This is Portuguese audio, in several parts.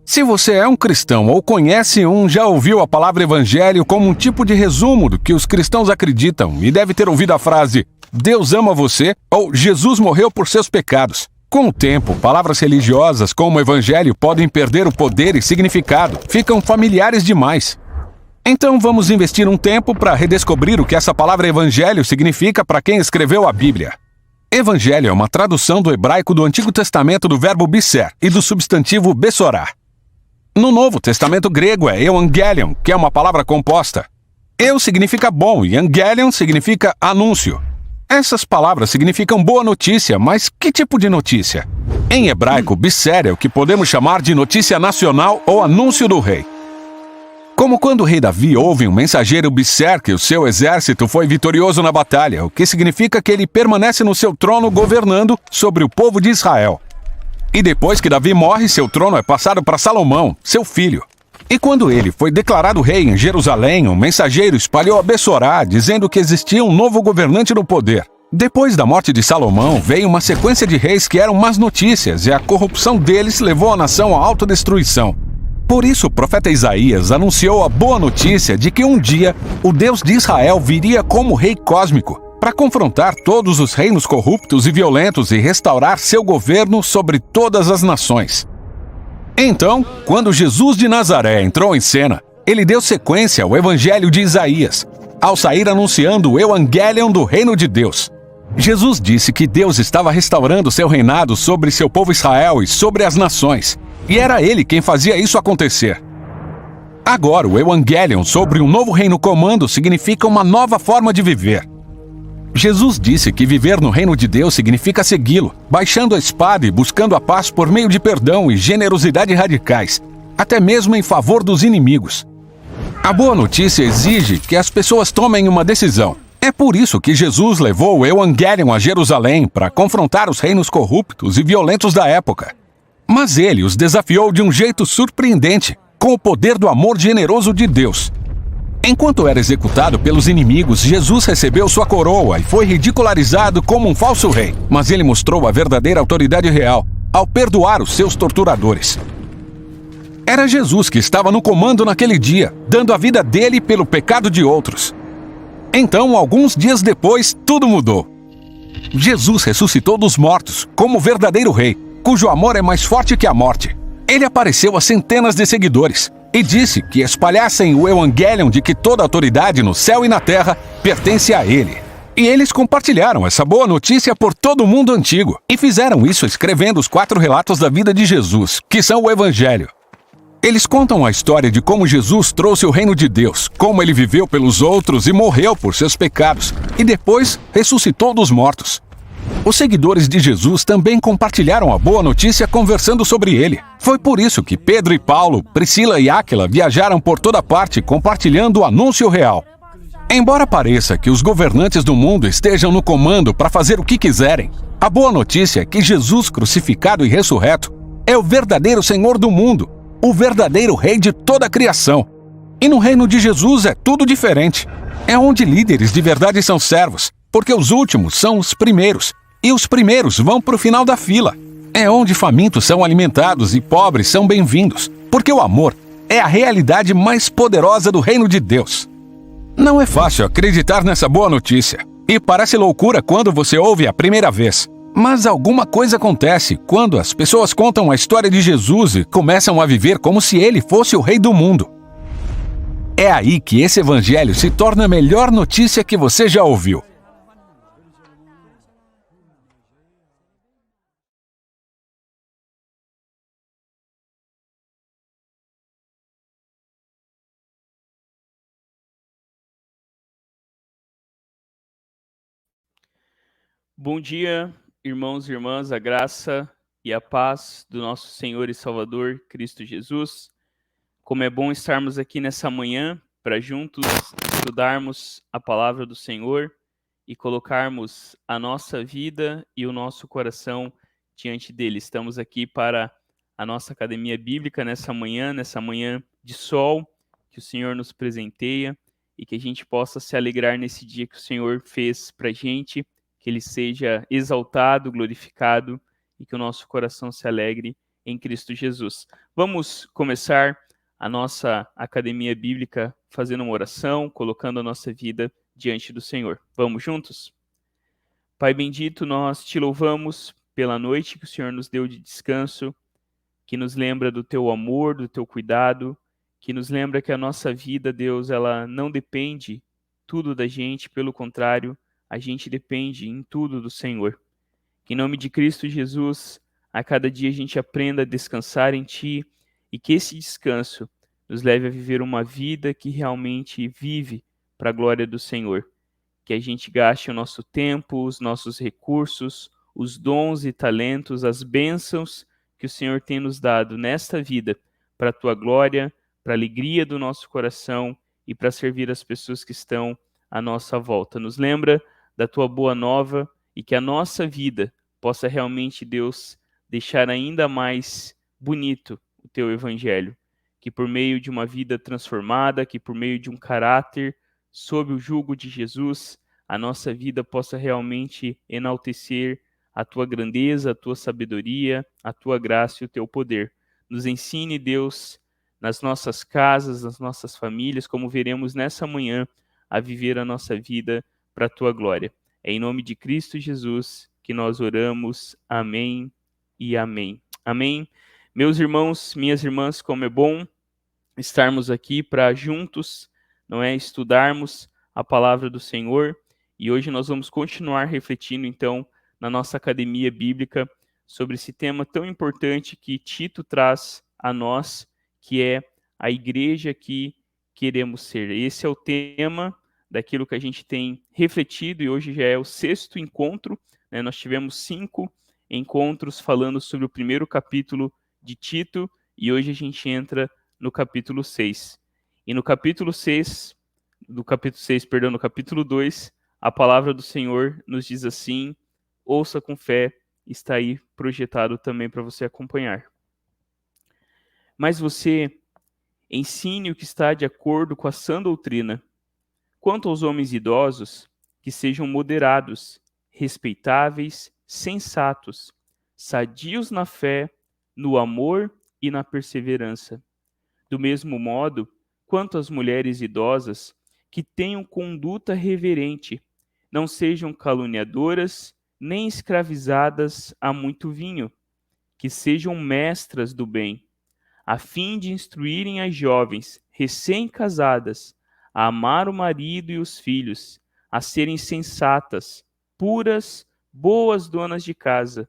Se você é um cristão ou conhece um, já ouviu a palavra evangelho como um tipo de resumo do que os cristãos acreditam e deve ter ouvido a frase Deus ama você ou Jesus morreu por seus pecados. Com o tempo, palavras religiosas como evangelho podem perder o poder e significado, ficam familiares demais. Então vamos investir um tempo para redescobrir o que essa palavra evangelho significa para quem escreveu a Bíblia. Evangelho é uma tradução do hebraico do Antigo Testamento do verbo biser e do substantivo besorá. No Novo Testamento grego é evangelion, que é uma palavra composta. Eu significa bom e angelion significa anúncio. Essas palavras significam boa notícia, mas que tipo de notícia? Em hebraico, biser é o que podemos chamar de notícia nacional ou anúncio do rei. Como quando o rei Davi ouve um mensageiro biser que o seu exército foi vitorioso na batalha, o que significa que ele permanece no seu trono governando sobre o povo de Israel. E depois que Davi morre, seu trono é passado para Salomão, seu filho. E quando ele foi declarado rei em Jerusalém, um mensageiro espalhou a Bessorá, dizendo que existia um novo governante no poder. Depois da morte de Salomão, veio uma sequência de reis que eram más notícias, e a corrupção deles levou a nação à autodestruição. Por isso, o profeta Isaías anunciou a boa notícia de que um dia o Deus de Israel viria como rei cósmico, para confrontar todos os reinos corruptos e violentos e restaurar seu governo sobre todas as nações. Então, quando Jesus de Nazaré entrou em cena, ele deu sequência ao Evangelho de Isaías, ao sair anunciando o Evangelion do Reino de Deus. Jesus disse que Deus estava restaurando seu reinado sobre seu povo Israel e sobre as nações, e era ele quem fazia isso acontecer. Agora, o Evangelion sobre um novo reino comando significa uma nova forma de viver. Jesus disse que viver no reino de Deus significa segui-lo, baixando a espada e buscando a paz por meio de perdão e generosidade radicais, até mesmo em favor dos inimigos. A boa notícia exige que as pessoas tomem uma decisão. É por isso que Jesus levou o Evangelion a Jerusalém para confrontar os reinos corruptos e violentos da época. Mas ele os desafiou de um jeito surpreendente, com o poder do amor generoso de Deus. Enquanto era executado pelos inimigos, Jesus recebeu sua coroa e foi ridicularizado como um falso rei. Mas ele mostrou a verdadeira autoridade real ao perdoar os seus torturadores. Era Jesus que estava no comando naquele dia, dando a vida dele pelo pecado de outros. Então, alguns dias depois, tudo mudou. Jesus ressuscitou dos mortos como o verdadeiro rei, cujo amor é mais forte que a morte. Ele apareceu a centenas de seguidores e disse que espalhassem o Evangelion de que toda autoridade no céu e na terra pertence a ele. E eles compartilharam essa boa notícia por todo o mundo antigo e fizeram isso escrevendo os 4 relatos da vida de Jesus, que são o Evangelho. Eles contam a história de como Jesus trouxe o reino de Deus, como ele viveu pelos outros e morreu por seus pecados, e depois ressuscitou dos mortos. Os seguidores de Jesus também compartilharam a boa notícia conversando sobre ele. Foi por isso que Pedro e Paulo, Priscila e Áquila viajaram por toda parte compartilhando o anúncio real. Embora pareça que os governantes do mundo estejam no comando para fazer o que quiserem, a boa notícia é que Jesus crucificado e ressurreto é o verdadeiro Senhor do mundo, o verdadeiro Rei de toda a criação. E no reino de Jesus é tudo diferente. É onde líderes de verdade são servos, porque os últimos são os primeiros, e os primeiros vão para o final da fila. É onde famintos são alimentados e pobres são bem-vindos, porque o amor é a realidade mais poderosa do reino de Deus. Não é fácil acreditar nessa boa notícia, e parece loucura quando você ouve a primeira vez. Mas alguma coisa acontece quando as pessoas contam a história de Jesus e começam a viver como se ele fosse o rei do mundo. É aí que esse evangelho se torna a melhor notícia que você já ouviu. Bom dia, irmãos e irmãs, a graça e a paz do nosso Senhor e Salvador, Cristo Jesus. Como é bom estarmos aqui nessa manhã para juntos estudarmos a palavra do Senhor e colocarmos a nossa vida e o nosso coração diante dele. Estamos aqui para a nossa academia bíblica nessa manhã de sol que o Senhor nos presenteia e que a gente possa se alegrar nesse dia que o Senhor fez para a gente, que ele seja exaltado, glorificado e que o nosso coração se alegre em Cristo Jesus. Vamos começar a nossa academia bíblica fazendo uma oração, colocando a nossa vida diante do Senhor. Vamos juntos? Pai bendito, nós te louvamos pela noite que o Senhor nos deu de descanso, que nos lembra do teu amor, do teu cuidado, que nos lembra que a nossa vida, Deus, ela não depende tudo da gente, pelo contrário, a gente depende em tudo do Senhor. Que em nome de Cristo Jesus, a cada dia a gente aprenda a descansar em Ti e que esse descanso nos leve a viver uma vida que realmente vive para a glória do Senhor. Que a gente gaste o nosso tempo, os nossos recursos, os dons e talentos, as bênçãos que o Senhor tem nos dado nesta vida para a Tua glória, para a alegria do nosso coração e para servir as pessoas que estão à nossa volta. Nos lembra da Tua boa nova e que a nossa vida possa realmente, Deus, deixar ainda mais bonito o Teu Evangelho. Que por meio de uma vida transformada, que por meio de um caráter sob o jugo de Jesus, a nossa vida possa realmente enaltecer a Tua grandeza, a Tua sabedoria, a Tua graça e o Teu poder. Nos ensine, Deus, nas nossas casas, nas nossas famílias, como veremos nessa manhã, a viver a nossa vida para a Tua glória. É em nome de Cristo Jesus que nós oramos. Amém e amém. Amém. Meus irmãos, minhas irmãs, como é bom estarmos aqui para juntos, não é, estudarmos a palavra do Senhor. E hoje nós vamos continuar refletindo, então, na nossa academia bíblica sobre esse tema tão importante que Tito traz a nós, que é a igreja que queremos ser. Esse é o tema daquilo que a gente tem refletido e hoje já é o 6º encontro, né? Nós tivemos 5 encontros falando sobre o primeiro capítulo de Tito e hoje a gente entra no capítulo 6. E no capítulo 6, no capítulo 2, a palavra do Senhor nos diz assim: ouça com fé, está aí projetado também para você acompanhar. Mas você ensine o que está de acordo com a sã doutrina. Quanto aos homens idosos, que sejam moderados, respeitáveis, sensatos, sadios na fé, no amor e na perseverança. Do mesmo modo, quanto às mulheres idosas, que tenham conduta reverente, não sejam caluniadoras, nem escravizadas a muito vinho, que sejam mestras do bem, a fim de instruírem as jovens recém-casadas a amar o marido e os filhos, a serem sensatas, puras, boas donas de casa,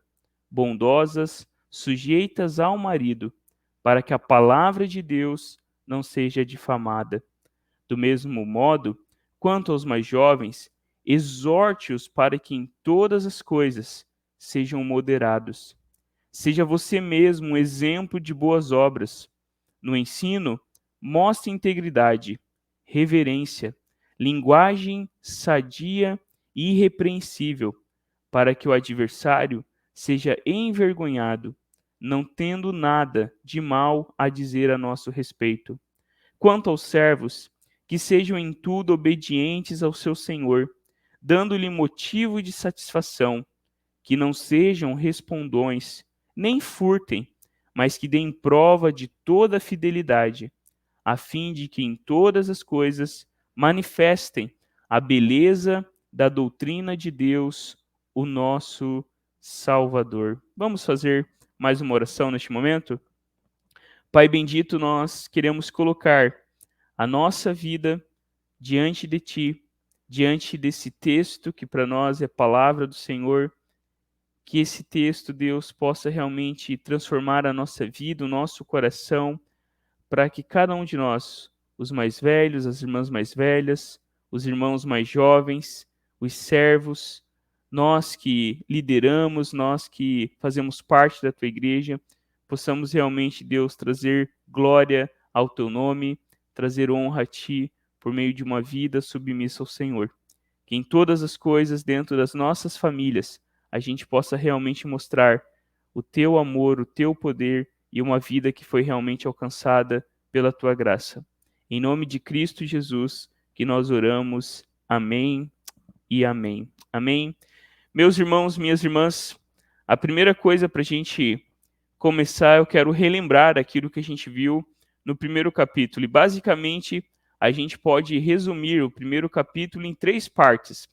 bondosas, sujeitas ao marido, para que a palavra de Deus não seja difamada. Do mesmo modo, quanto aos mais jovens, exorte-os para que em todas as coisas sejam moderados. Seja você mesmo um exemplo de boas obras. No ensino, mostre integridade, reverência, linguagem sadia e irrepreensível, para que o adversário seja envergonhado, não tendo nada de mal a dizer a nosso respeito. Quanto aos servos, que sejam em tudo obedientes ao seu Senhor, dando-lhe motivo de satisfação, que não sejam respondões, nem furtem, mas que deem prova de toda a fidelidade, a fim de que em todas as coisas manifestem a beleza da doutrina de Deus, o nosso Salvador. Vamos fazer mais uma oração neste momento? Pai bendito, nós queremos colocar a nossa vida diante de Ti, diante desse texto que para nós é palavra do Senhor, que esse texto, Deus, possa realmente transformar a nossa vida, o nosso coração, para que cada um de nós, os mais velhos, as irmãs mais velhas, os irmãos mais jovens, os servos, nós que lideramos, nós que fazemos parte da Tua igreja, possamos realmente, Deus, trazer glória ao Teu nome, trazer honra a Ti por meio de uma vida submissa ao Senhor. Que em todas as coisas, dentro das nossas famílias, a gente possa realmente mostrar o Teu amor, o Teu poder e uma vida que foi realmente alcançada pela Tua graça. Em nome de Cristo Jesus, que nós oramos. Amém e amém. Amém. Meus irmãos, minhas irmãs, a primeira coisa para a gente começar, eu quero relembrar aquilo que a gente viu no primeiro capítulo. E basicamente, a gente pode resumir o primeiro capítulo em 3 partes.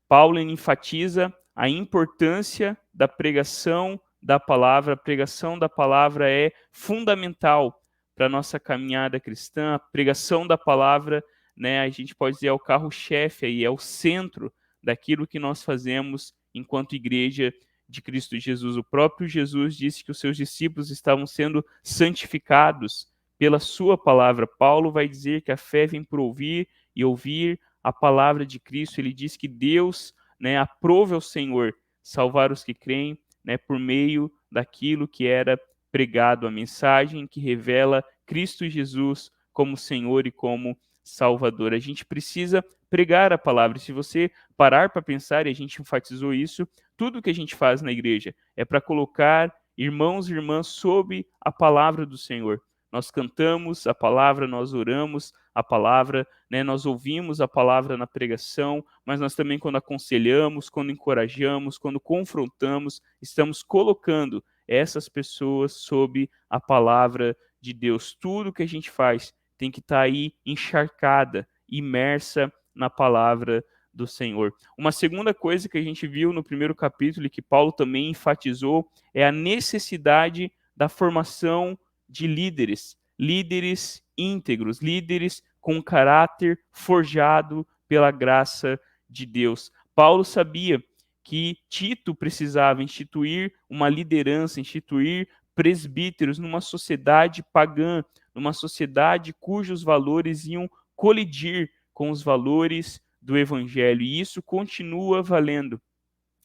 Paulo enfatiza a importância da pregação da palavra. A pregação da palavra é fundamental para a nossa caminhada cristã. A pregação da palavra, né, a gente pode dizer, é o carro-chefe aí, é o centro daquilo que nós fazemos enquanto igreja de Cristo Jesus. O próprio Jesus disse que os seus discípulos estavam sendo santificados pela sua palavra. Paulo vai dizer que a fé vem por ouvir e ouvir a palavra de Cristo. Ele diz que Deus, né, aprove ao Senhor salvar os que creem, né, por meio daquilo que era pregado, a mensagem que revela Cristo Jesus como Senhor e como Salvador. A gente precisa pregar a palavra. Se você parar para pensar, e a gente enfatizou isso, tudo que a gente faz na igreja é para colocar irmãos e irmãs sob a palavra do Senhor. Nós cantamos a palavra, nós oramos a palavra, né? Nós ouvimos a palavra na pregação, mas nós também, quando aconselhamos, quando encorajamos, quando confrontamos, estamos colocando essas pessoas sob a palavra de Deus. Tudo que a gente faz tem que estar aí encharcada, imersa na palavra do Senhor. Uma segunda coisa que a gente viu no primeiro capítulo e que Paulo também enfatizou é a necessidade da formação de líderes, líderes íntegros, líderes com caráter forjado pela graça de Deus. Paulo sabia que Tito precisava instituir uma liderança, instituir presbíteros numa sociedade pagã, numa sociedade cujos valores iam colidir com os valores do evangelho, e isso continua valendo.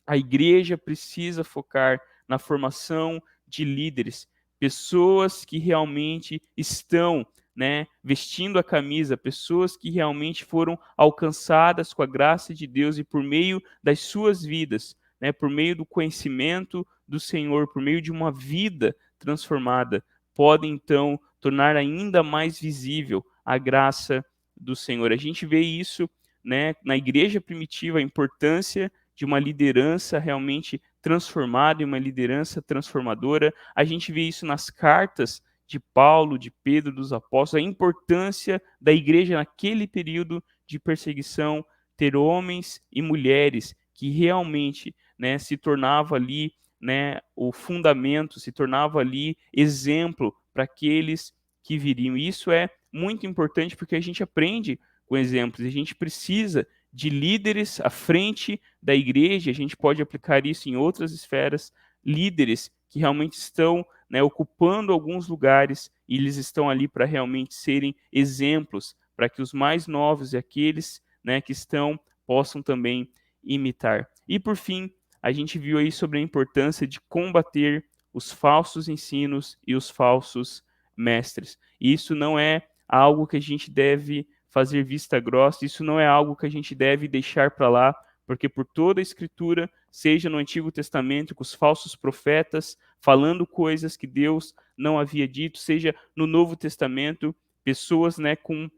A igreja precisa focar na formação de líderes, pessoas que realmente estão, né, vestindo a camisa, pessoas que realmente foram alcançadas com a graça de Deus e por meio das suas vidas, né, por meio do conhecimento do Senhor, por meio de uma vida transformada, podem então tornar ainda mais visível a graça do Senhor. A gente vê isso, né, na igreja primitiva, a importância de uma liderança realmente transformada e uma liderança transformadora. A gente vê isso nas cartas de Paulo, de Pedro, dos apóstolos, a importância da igreja naquele período de perseguição, ter homens e mulheres que realmente, né, se tornavam ali, né, o fundamento, se tornava ali exemplo para aqueles que viriam. E isso é muito importante porque a gente aprende com exemplos, a gente precisa de líderes à frente da igreja, a gente pode aplicar isso em outras esferas, líderes que realmente estão, né, ocupando alguns lugares e eles estão ali para realmente serem exemplos, para que os mais novos e aqueles, né, que estão possam também imitar. E por fim, a gente viu aí sobre a importância de combater os falsos ensinos e os falsos mestres. E isso não é algo que a gente deve fazer vista grossa, isso não é algo que a gente deve deixar para lá, porque por toda a Escritura, seja no Antigo Testamento, com os falsos profetas falando coisas que Deus não havia dito, seja no Novo Testamento, pessoas, né, com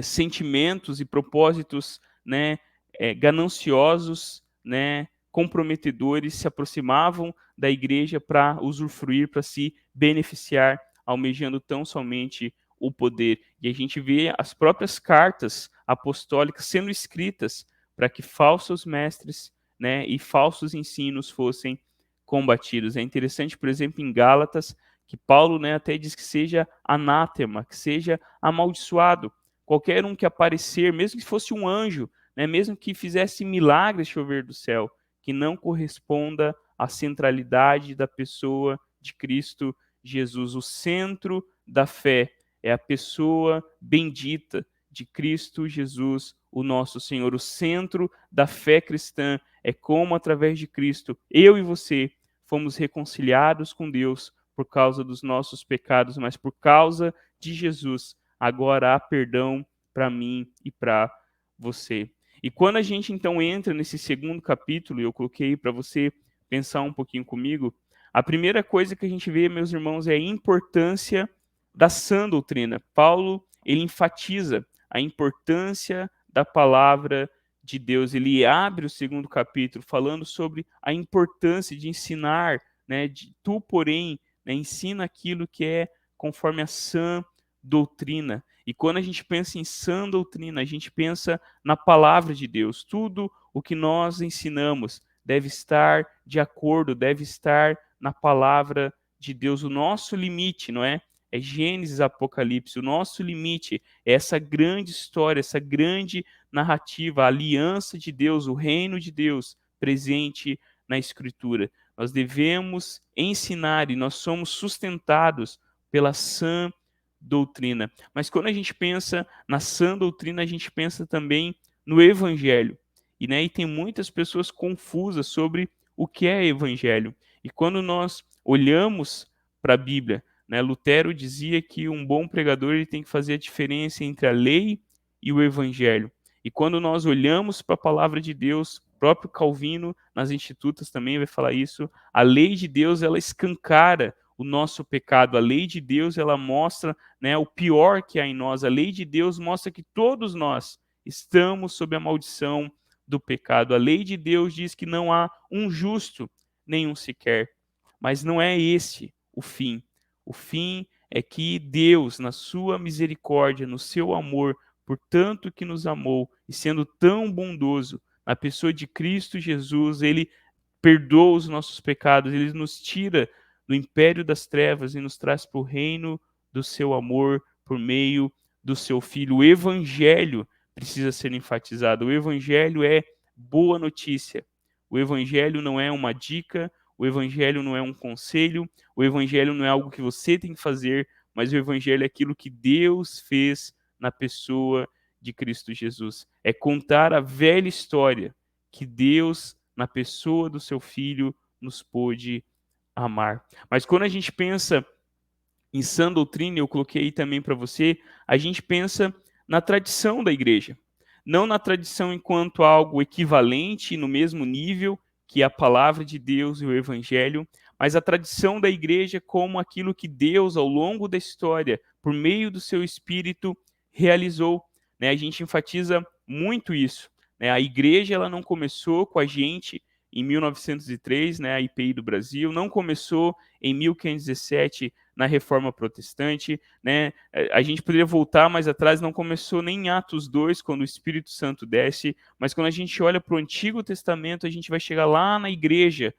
sentimentos e propósitos, né, gananciosos, né, comprometedores, se aproximavam da igreja para usufruir, para se beneficiar, almejando tão somente o poder. E a gente vê as próprias cartas apostólicas sendo escritas para que falsos mestres, né, e falsos ensinos fossem combatidos. É interessante, por exemplo, em Gálatas, que Paulo, né, até diz que seja anátema, que seja amaldiçoado. Qualquer um que aparecer, mesmo que fosse um anjo, né, mesmo que fizesse milagres chover do céu, que não corresponda à centralidade da pessoa de Cristo Jesus. O centro da fé é a pessoa bendita de Cristo Jesus, o nosso Senhor. O centro da fé cristã é como, através de Cristo, eu e você fomos reconciliados com Deus por causa dos nossos pecados, mas por causa de Jesus, agora há perdão para mim e para você. E quando a gente então entra nesse segundo capítulo, eu coloquei para você pensar um pouquinho comigo, a primeira coisa que a gente vê, meus irmãos, é a importância da sã doutrina. Paulo, ele enfatiza a importância da palavra de Deus. Ele abre o segundo capítulo falando sobre a importância de ensinar, né, tu, porém, né? Ensina aquilo que é conforme a sã doutrina. E quando a gente pensa em sã doutrina, a gente pensa na palavra de Deus. Tudo o que nós ensinamos deve estar de acordo, deve estar na palavra de Deus. O nosso limite, não é? É Gênesis, Apocalipse. O nosso limite é essa grande história, essa grande narrativa, a aliança de Deus, o reino de Deus presente na Escritura. Nós devemos ensinar e nós somos sustentados pela sã doutrina. Mas quando a gente pensa na sã doutrina, a gente pensa também no Evangelho. E tem muitas pessoas confusas sobre o que é Evangelho. E quando nós olhamos para a Bíblia, Lutero dizia que um bom pregador ele tem que fazer a diferença entre a lei e o Evangelho. E quando nós olhamos para a palavra de Deus, o próprio Calvino, nas Institutas também vai falar isso, a lei de Deus ela escancara o nosso pecado. A lei de Deus ela mostra o pior que há em nós. A lei de Deus mostra que todos nós estamos sob a maldição do pecado. A lei de Deus diz que não há um justo, nenhum sequer. Mas não é esse o fim. O fim é que Deus, na sua misericórdia, no seu amor, por tanto que nos amou, e sendo tão bondoso, na pessoa de Cristo Jesus, ele perdoa os nossos pecados, ele nos tira do império das trevas e nos traz para o reino do seu amor por meio do seu Filho. O Evangelho precisa ser enfatizado. O Evangelho é boa notícia. O Evangelho não é uma dica, o Evangelho não é um conselho, o Evangelho não é algo que você tem que fazer, mas o Evangelho é aquilo que Deus fez na pessoa de Cristo Jesus. É contar a velha história que Deus, na pessoa do seu Filho, nos pôde amar. Mas quando a gente pensa em sã doutrina, eu coloquei aí também para você, a gente pensa na tradição da igreja. Não na tradição enquanto algo equivalente, no mesmo nível que a palavra de Deus e o evangelho, mas a tradição da igreja como aquilo que Deus, ao longo da história, por meio do seu Espírito, realizou. A gente enfatiza muito isso. A igreja ela não começou com a gente em 1903, a IPI do Brasil, não começou em 1517 na Reforma Protestante, A gente poderia voltar mais atrás, não começou nem em Atos 2, quando o Espírito Santo desce, mas quando a gente olha para o Antigo Testamento, a gente vai chegar lá na igreja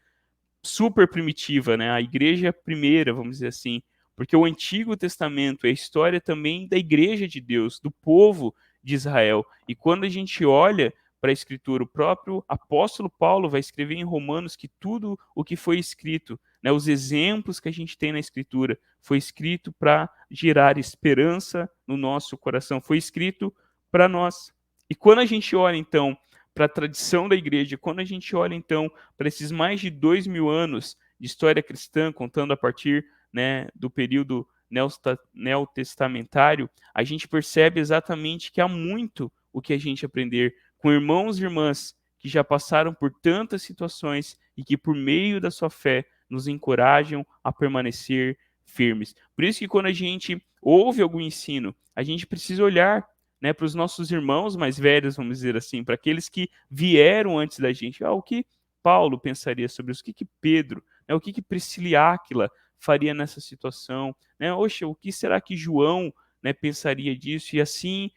super primitiva, a igreja primeira, vamos dizer assim, porque o Antigo Testamento é a história também da igreja de Deus, do povo de Israel. E quando a gente olha para a Escritura, o próprio apóstolo Paulo vai escrever em Romanos que tudo o que foi escrito, os exemplos que a gente tem na Escritura, foi escrito para gerar esperança no nosso coração, foi escrito para nós. E quando a gente olha, então, para a tradição da igreja, quando a gente olha, então, para esses mais de 2.000 anos de história cristã, contando a partir do período neotestamentário, a gente percebe exatamente que há muito o que a gente aprender com irmãos e irmãs que já passaram por tantas situações e que, por meio da sua fé, nos encorajam a permanecer firmes. Por isso que quando a gente ouve algum ensino, a gente precisa olhar para os nossos irmãos mais velhos, vamos dizer assim, para aqueles que vieram antes da gente. O que Paulo pensaria sobre isso? O que Pedro, o que Priscila e Áquila faria nessa situação? Oxe, o que será que João pensaria disso? E assim,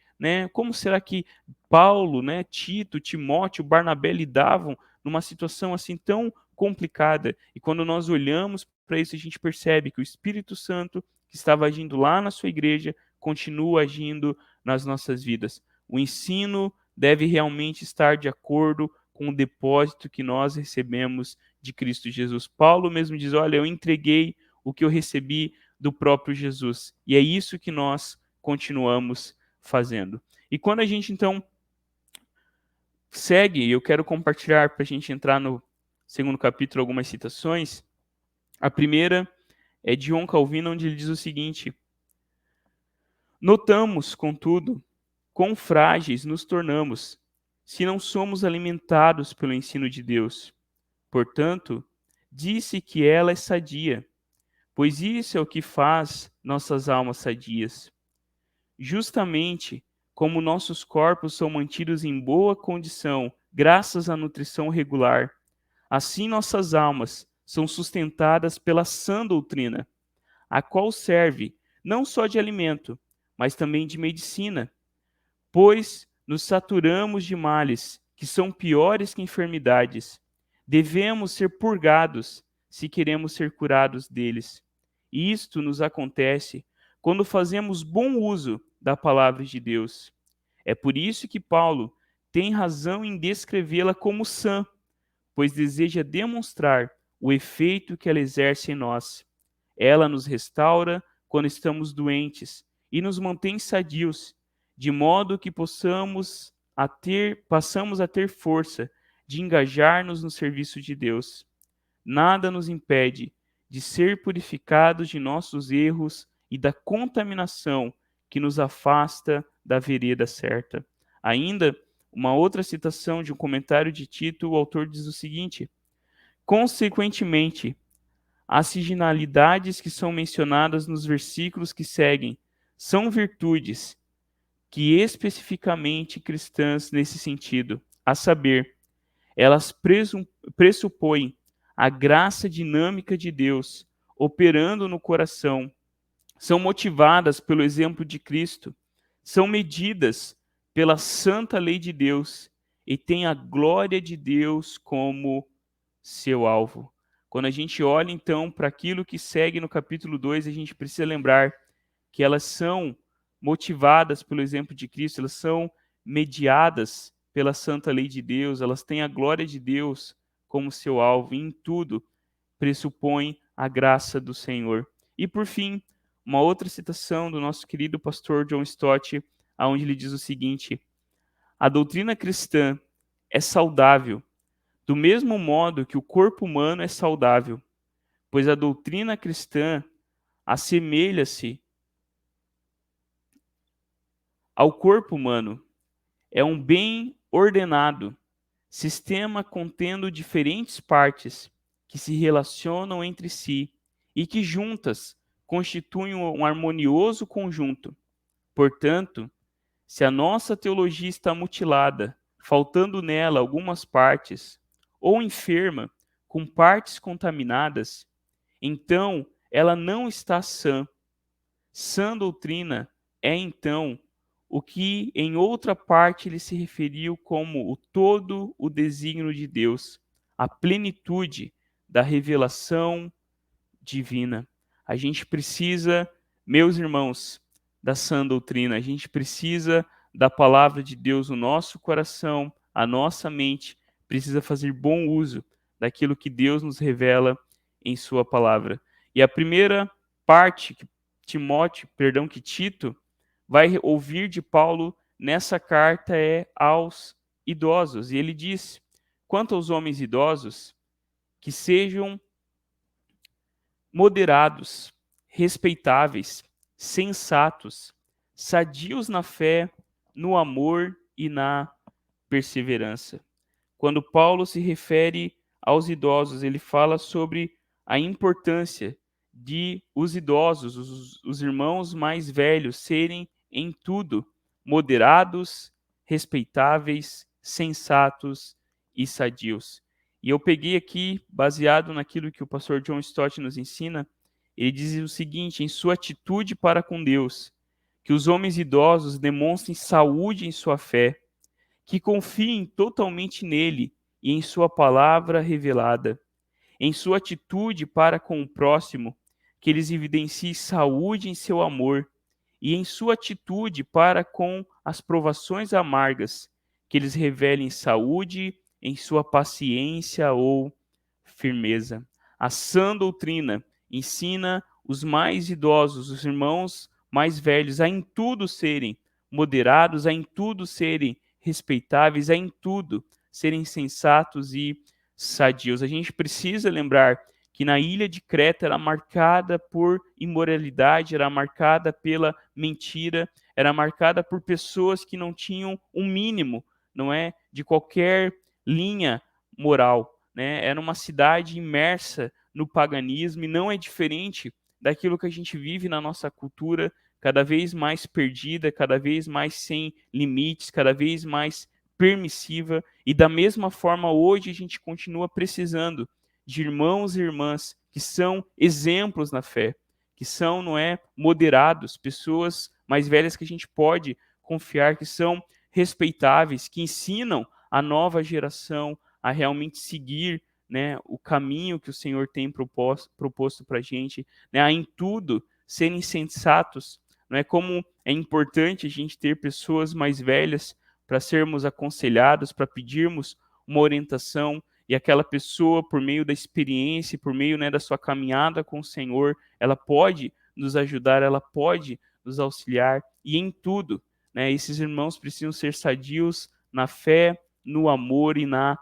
como será que Paulo, Tito, Timóteo, Barnabé lidavam numa situação assim tão complicada? E quando nós olhamos para isso, a gente percebe que o Espírito Santo, que estava agindo lá na sua igreja, continua agindo nas nossas vidas. O ensino deve realmente estar de acordo com o depósito que nós recebemos de Cristo Jesus. Paulo mesmo diz, olha, eu entreguei o que eu recebi do próprio Jesus. E é isso que nós continuamos fazendo. E quando a gente, então, segue, eu quero compartilhar para a gente entrar no segundo capítulo algumas citações. A primeira é de João Calvino, onde ele diz o seguinte: notamos, contudo, quão frágeis nos tornamos se não somos alimentados pelo ensino de Deus. Portanto, disse que ela é sadia, pois isso é o que faz nossas almas sadias. Justamente como nossos corpos são mantidos em boa condição graças à nutrição regular, assim nossas almas são sustentadas pela sã doutrina, a qual serve não só de alimento, mas também de medicina, pois nos saturamos de males que são piores que enfermidades. Devemos ser purgados se queremos ser curados deles. E isto nos acontece quando fazemos bom uso da palavra de Deus. É por isso que Paulo tem razão em descrevê-la como sã, pois deseja demonstrar o efeito que ela exerce em nós. Ela nos restaura quando estamos doentes e nos mantém sadios, de modo que passamos a ter força de engajar-nos no serviço de Deus. Nada nos impede de ser purificados de nossos erros e da contaminação que nos afasta da vereda certa. Ainda, uma outra citação de um comentário de Tito, o autor diz o seguinte: consequentemente, as siginalidades que são mencionadas nos versículos que seguem são virtudes que especificamente cristãs nesse sentido, a saber, elas pressupõem a graça dinâmica de Deus operando no coração, são motivadas pelo exemplo de Cristo, são medidas pela santa lei de Deus e têm a glória de Deus como seu alvo. Quando a gente olha, então, para aquilo que segue no capítulo 2, a gente precisa lembrar que elas são motivadas pelo exemplo de Cristo, elas são mediadas pela santa lei de Deus, elas têm a glória de Deus como seu alvo, e em tudo pressupõe a graça do Senhor. E, por fim, uma outra citação do nosso querido pastor John Stott, onde ele diz o seguinte: a doutrina cristã é saudável, do mesmo modo que o corpo humano é saudável, pois a doutrina cristã assemelha-se ao corpo humano. É um bem ordenado, sistema contendo diferentes partes que se relacionam entre si e que juntas constituem um harmonioso conjunto. Portanto, se a nossa teologia está mutilada, faltando nela algumas partes, ou enferma, com partes contaminadas, então ela não está sã. Sã doutrina é, então, o que em outra parte ele se referiu como o todo o desígnio de Deus, a plenitude da revelação divina. A gente precisa, meus irmãos, da sã doutrina, a gente precisa da palavra de Deus no nosso coração, a nossa mente precisa fazer bom uso daquilo que Deus nos revela em sua palavra. E a primeira parte que que Tito vai ouvir de Paulo nessa carta é aos idosos. E ele diz: quanto aos homens idosos, que sejam moderados, respeitáveis, sensatos, sadios na fé, no amor e na perseverança. Quando Paulo se refere aos idosos, ele fala sobre a importância de os idosos, os irmãos mais velhos, serem em tudo moderados, respeitáveis, sensatos e sadios. E eu peguei aqui, baseado naquilo que o pastor John Stott nos ensina, ele diz o seguinte: em sua atitude para com Deus, que os homens idosos demonstrem saúde em sua fé, que confiem totalmente nele e em sua palavra revelada. Em sua atitude para com o próximo, que eles evidenciem saúde em seu amor, e em sua atitude para com as provações amargas, que eles revelem saúde em sua paciência ou firmeza. A sã doutrina ensina os mais idosos, os irmãos mais velhos, a em tudo serem moderados, a em tudo serem respeitáveis, a em tudo serem sensatos e sadios. A gente precisa lembrar que na ilha de Creta era marcada por imoralidade, era marcada pela mentira, era marcada por pessoas que não tinham um mínimo, não é, de qualquer linha moral, né? Era uma cidade imersa no paganismo e não é diferente daquilo que a gente vive na nossa cultura, cada vez mais perdida, cada vez mais sem limites, cada vez mais permissiva, e da mesma forma hoje a gente continua precisando de irmãos e irmãs que são exemplos na fé, que são, não é, moderados, pessoas mais velhas que a gente pode confiar, que são respeitáveis, que ensinam a nova geração a realmente seguir, né, o caminho que o Senhor tem proposto para a gente, né, a em tudo serem sensatos. Não é como é importante a gente ter pessoas mais velhas para sermos aconselhados, para pedirmos uma orientação, e aquela pessoa, por meio da experiência, por meio, né, da sua caminhada com o Senhor, ela pode nos ajudar, ela pode nos auxiliar, e em tudo, né, esses irmãos precisam ser sadios na fé, no amor e na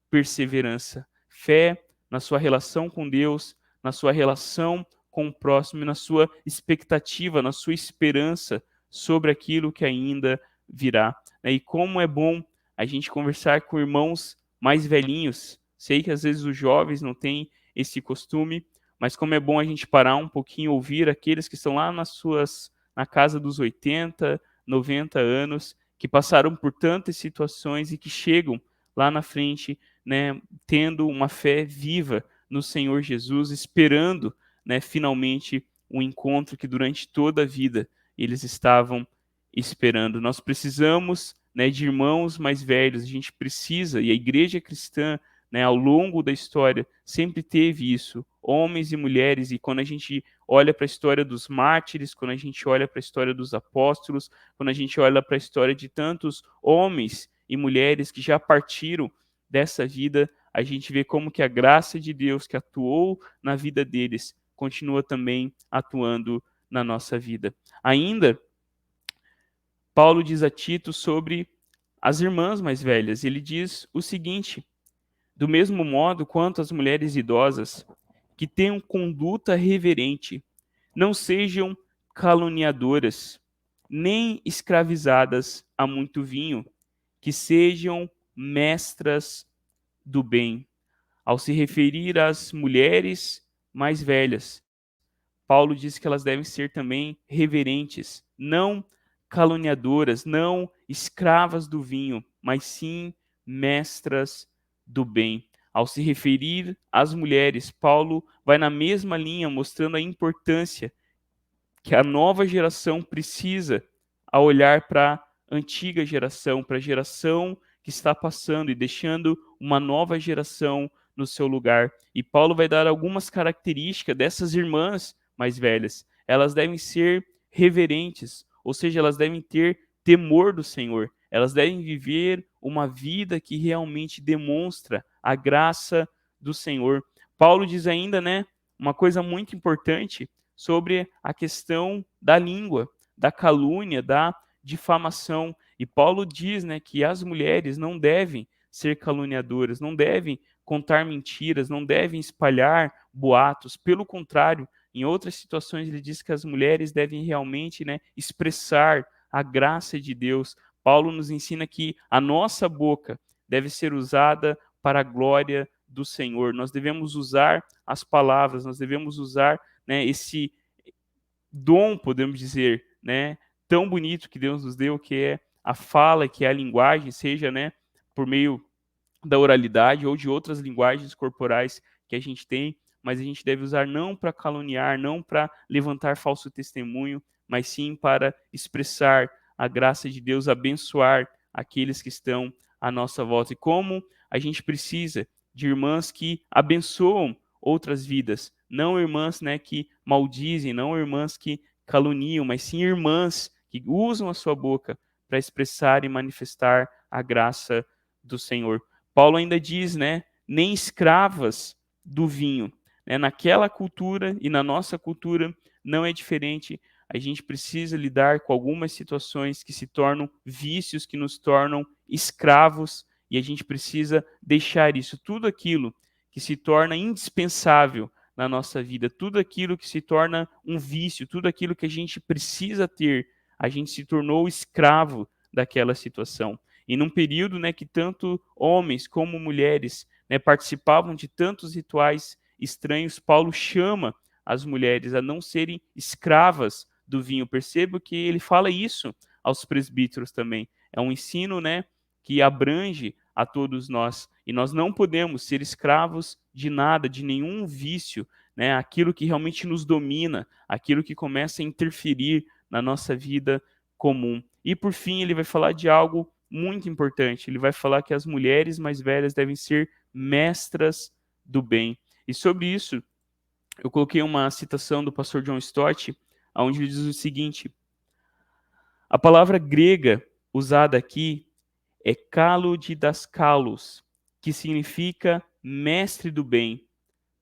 perseverança. Fé na sua relação com Deus, na sua relação com o próximo e na sua expectativa, na sua esperança sobre aquilo que ainda virá. E como é bom a gente conversar com irmãos mais velhinhos. Sei que às vezes os jovens não têm esse costume, mas como é bom a gente parar um pouquinho, ouvir aqueles que estão lá na casa dos 80, 90 anos, que passaram por tantas situações e que chegam lá na frente, né, tendo uma fé viva no Senhor Jesus, esperando, né, finalmente um encontro que durante toda a vida eles estavam esperando. Nós precisamos, né, de irmãos mais velhos, a gente precisa, e a igreja cristã, né, ao longo da história, sempre teve isso, homens e mulheres, e quando a gente olha para a história dos mártires, quando a gente olha para a história dos apóstolos, quando a gente olha para a história de tantos homens e mulheres que já partiram dessa vida, a gente vê como que a graça de Deus que atuou na vida deles continua também atuando na nossa vida. Ainda, Paulo diz a Tito sobre as irmãs mais velhas. Ele diz o seguinte: do mesmo modo quanto as mulheres idosas, que tenham conduta reverente, não sejam caluniadoras, nem escravizadas a muito vinho, que sejam mestras do bem. Ao se referir às mulheres mais velhas, Paulo diz que elas devem ser também reverentes, não caluniadoras, não escravas do vinho, mas sim mestras do bem. Ao se referir às mulheres, Paulo vai na mesma linha, mostrando a importância que a nova geração precisa a olhar para a antiga geração, para a geração que está passando e deixando uma nova geração no seu lugar. E Paulo vai dar algumas características dessas irmãs mais velhas. Elas devem ser reverentes, ou seja, elas devem ter temor do Senhor. Elas devem viver uma vida que realmente demonstra a graça do Senhor. Paulo diz ainda, né, uma coisa muito importante sobre a questão da língua, da calúnia, da difamação. E Paulo diz, né, que as mulheres não devem ser caluniadoras, não devem contar mentiras, não devem espalhar boatos. Pelo contrário, em outras situações ele diz que as mulheres devem realmente, né, expressar a graça de Deus. Paulo nos ensina que a nossa boca deve ser usada para a glória do Senhor. Nós devemos usar as palavras, nós devemos usar, né, esse dom, podemos dizer, né, tão bonito que Deus nos deu, que é a fala, que é a linguagem, seja, né, por meio da oralidade ou de outras linguagens corporais que a gente tem, mas a gente deve usar não para caluniar, não para levantar falso testemunho, mas sim para expressar a graça de Deus, abençoar aqueles que estão à nossa volta. E como a gente precisa de irmãs que abençoam outras vidas, não irmãs, né, que maldizem, não irmãs que caluniam, mas sim irmãs que usam a sua boca para expressar e manifestar a graça do Senhor. Paulo ainda diz, né, nem escravas do vinho. Né? Naquela cultura e na nossa cultura não é diferente. A gente precisa lidar com algumas situações que se tornam vícios, que nos tornam escravos, e a gente precisa deixar isso. Tudo aquilo que se torna indispensável na nossa vida, tudo aquilo que se torna um vício, tudo aquilo que a gente precisa ter, a gente se tornou escravo daquela situação. E num período, né, que tanto homens como mulheres, né, participavam de tantos rituais estranhos, Paulo chama as mulheres a não serem escravas do vinho. Percebo que ele fala isso aos presbíteros também. É um ensino, né, que abrange a todos nós. E nós não podemos ser escravos de nada, de nenhum vício, né? Aquilo que realmente nos domina, aquilo que começa a interferir na nossa vida comum. E por fim, ele vai falar de algo muito importante. Ele vai falar que as mulheres mais velhas devem ser mestras do bem. E sobre isso, eu coloquei uma citação do pastor John Stott, onde ele diz o seguinte: a palavra grega usada aqui é kalodidaskalos, que significa mestre do bem,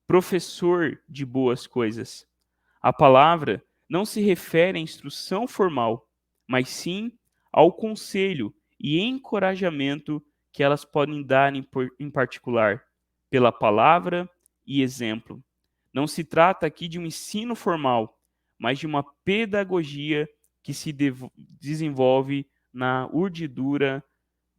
professor de boas coisas. A palavra não se refere à instrução formal, mas sim ao conselho e encorajamento que elas podem dar em particular, pela palavra e exemplo. Não se trata aqui de um ensino formal, mas de uma pedagogia que se desenvolve na urdidura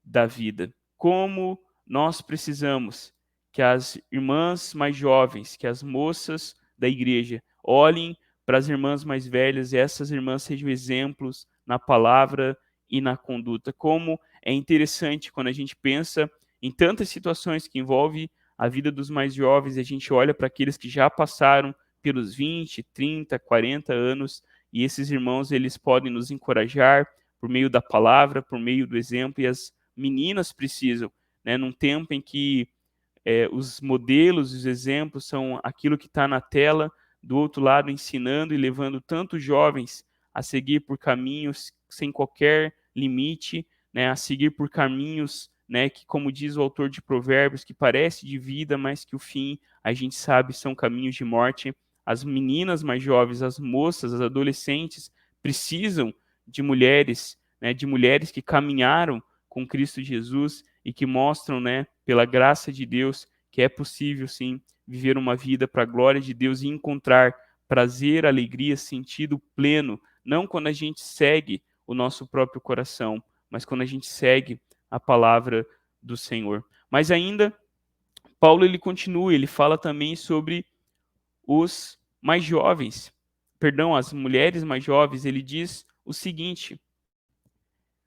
da vida. Como nós precisamos que as irmãs mais jovens, que as moças da igreja olhem para as irmãs mais velhas e essas irmãs sejam exemplos na palavra e na conduta. Como é interessante quando a gente pensa em tantas situações que envolvem a vida dos mais jovens e a gente olha para aqueles que já passaram pelos 20, 30, 40 anos e esses irmãos eles podem nos encorajar por meio da palavra, por meio do exemplo, e as meninas precisam, né, num tempo em que os modelos, os exemplos são aquilo que está na tela, do outro lado ensinando e levando tantos jovens a seguir por caminhos sem qualquer limite, né, a seguir por caminhos, né, que, como diz o autor de Provérbios, que parece de vida, mas que o fim, a gente sabe, são caminhos de morte. As meninas mais jovens, as moças, as adolescentes, precisam de mulheres, né, de mulheres que caminharam com Cristo Jesus e que mostram, né, pela graça de Deus, que é possível sim viver uma vida para a glória de Deus e encontrar prazer, alegria, sentido pleno, não quando a gente segue o nosso próprio coração, mas quando a gente segue a palavra do Senhor. Mas ainda Paulo ele continua, ele fala também sobre os mais jovens, perdão, as mulheres mais jovens, ele diz o seguinte: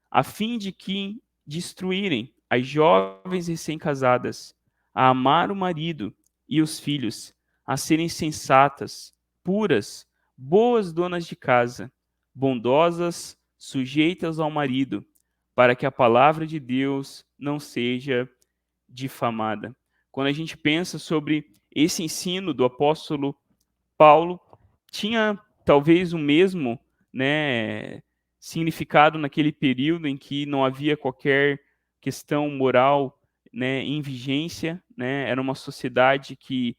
a fim de que destruírem as jovens recém-casadas, a amar o marido e os filhos, a serem sensatas, puras, boas donas de casa, bondosas, sujeitas ao marido, para que a palavra de Deus não seja difamada. Quando a gente pensa sobre esse ensino do apóstolo Paulo, tinha talvez o mesmo, né, significado naquele período em que não havia qualquer questão moral, né, em vigência, né, era uma sociedade que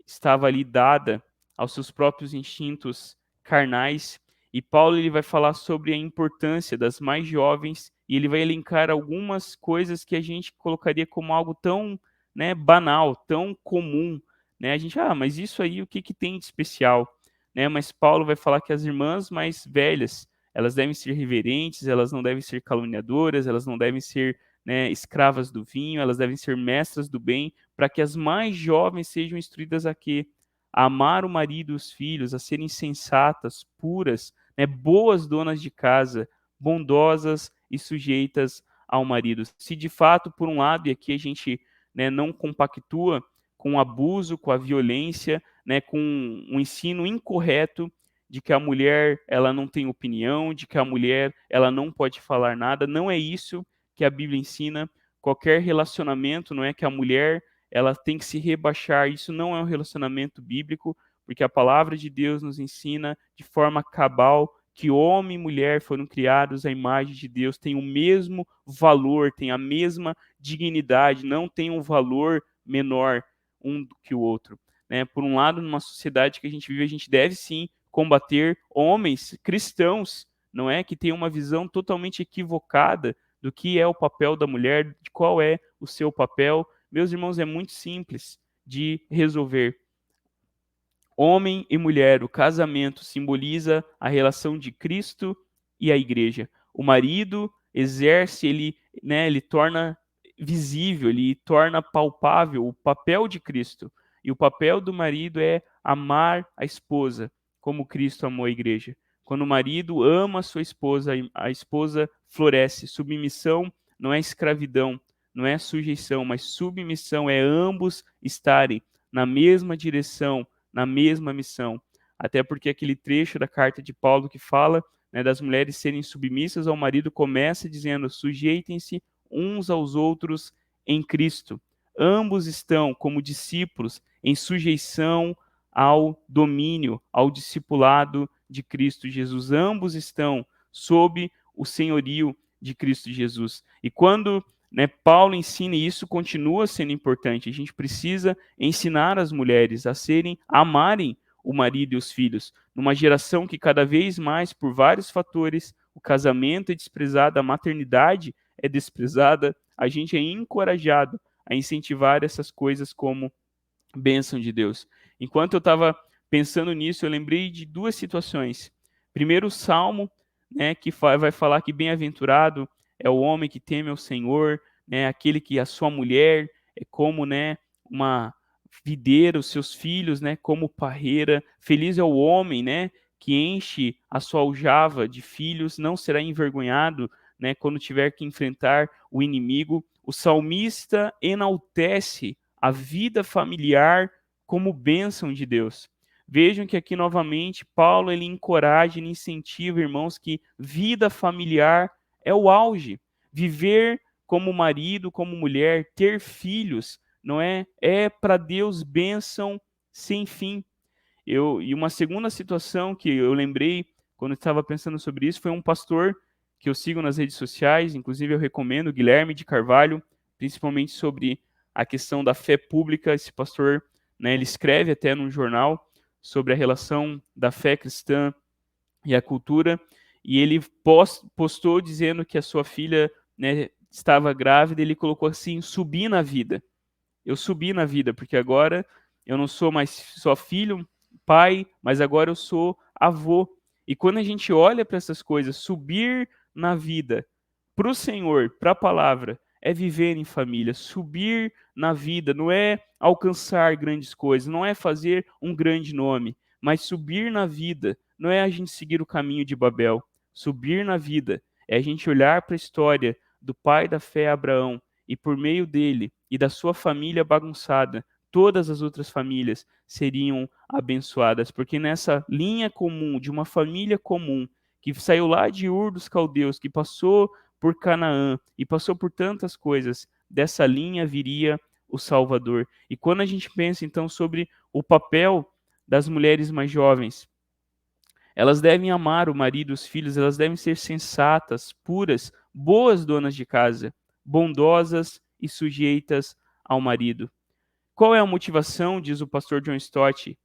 estava ali dada aos seus próprios instintos carnais, e Paulo ele vai falar sobre a importância das mais jovens e ele vai elencar algumas coisas que a gente colocaria como algo tão, né, banal, tão comum, né? A gente, mas isso aí o que que tem de especial, né? Mas Paulo vai falar que as irmãs mais velhas, elas devem ser reverentes, elas não devem ser caluniadoras, elas não devem ser, né, escravas do vinho, elas devem ser mestras do bem, para que as mais jovens sejam instruídas a quê? A amar o marido e os filhos, a serem sensatas, puras, né, boas donas de casa, bondosas e sujeitas ao marido. Se de fato, por um lado, e aqui a gente, né, não compactua com o abuso, com a violência, né, com um ensino incorreto de que a mulher ela não tem opinião, de que a mulher ela não pode falar nada. Não é isso que a Bíblia ensina. Qualquer relacionamento, não é que a mulher ela tem que se rebaixar. Isso não é um relacionamento bíblico, porque a palavra de Deus nos ensina de forma cabal que homem e mulher foram criados à imagem de Deus, têm o mesmo valor, têm a mesma dignidade, não tem um valor menor um do que o outro, né? Por um lado, numa sociedade que a gente vive, a gente deve sim combater homens cristãos, não é, que têm uma visão totalmente equivocada do que é o papel da mulher, de qual é o seu papel. Meus irmãos, é muito simples de resolver. Homem e mulher, o casamento simboliza a relação de Cristo e a igreja. O marido exerce, ele, né, ele torna visível, ele torna palpável o papel de Cristo. E o papel do marido é amar a esposa, como Cristo amou a igreja. Quando o marido ama a sua esposa, a esposa floresce. Submissão não é escravidão, não é sujeição, mas submissão é ambos estarem na mesma direção, na mesma missão. Até porque aquele trecho da carta de Paulo que fala, né, das mulheres serem submissas ao marido começa dizendo: sujeitem-se uns aos outros em Cristo. Ambos estão, como discípulos, em sujeição ao domínio, ao discipulado de Cristo Jesus. Ambos estão sob o senhorio de Cristo Jesus. E quando, né, Paulo ensina, e isso continua sendo importante, a gente precisa ensinar as mulheres a amarem o marido e os filhos. Numa geração que cada vez mais, por vários fatores, o casamento é desprezado, a maternidade é desprezada, a gente é encorajado a incentivar essas coisas como bênção de Deus. Enquanto eu estava pensando nisso, eu lembrei de duas situações. Primeiro, o Salmo, né, que vai falar que bem-aventurado é o homem que teme ao Senhor, né, aquele que a sua mulher é como, né, uma videira, os seus filhos, né, como parreira. Feliz é o homem, né, que enche a sua aljava de filhos, não será envergonhado, né, quando tiver que enfrentar o inimigo. O salmista enaltece a vida familiar como bênção de Deus. Vejam que aqui novamente Paulo ele encoraja, ele incentiva, irmãos, que vida familiar é o auge. Viver como marido, como mulher, ter filhos, não é? É para Deus bênção sem fim. E uma segunda situação que eu lembrei quando estava pensando sobre isso foi um pastor que eu sigo nas redes sociais, inclusive eu recomendo, Guilherme de Carvalho, principalmente sobre a questão da fé pública. Esse pastor, né, ele escreve até num jornal sobre a relação da fé cristã e a cultura, e ele postou dizendo que a sua filha, né, estava grávida, e ele colocou assim: subi na vida. Eu subi na vida, porque agora eu não sou mais só filho, pai, mas agora eu sou avô. E quando a gente olha para essas coisas, subir na vida para o Senhor, para a palavra, é viver em família. Subir na vida não é alcançar grandes coisas, não é fazer um grande nome, mas subir na vida não é a gente seguir o caminho de Babel. Subir na vida é a gente olhar para a história do pai da fé, Abraão, e por meio dele e da sua família bagunçada, todas as outras famílias seriam abençoadas, porque nessa linha comum, de uma família comum, que saiu lá de Ur dos Caldeus, que passou por Canaã e passou por tantas coisas, dessa linha viria o Salvador. E quando a gente pensa então sobre o papel das mulheres mais jovens, elas devem amar o marido e os filhos, elas devem ser sensatas, puras, boas donas de casa, bondosas e sujeitas ao marido. Qual é a motivação, diz o pastor John Stott?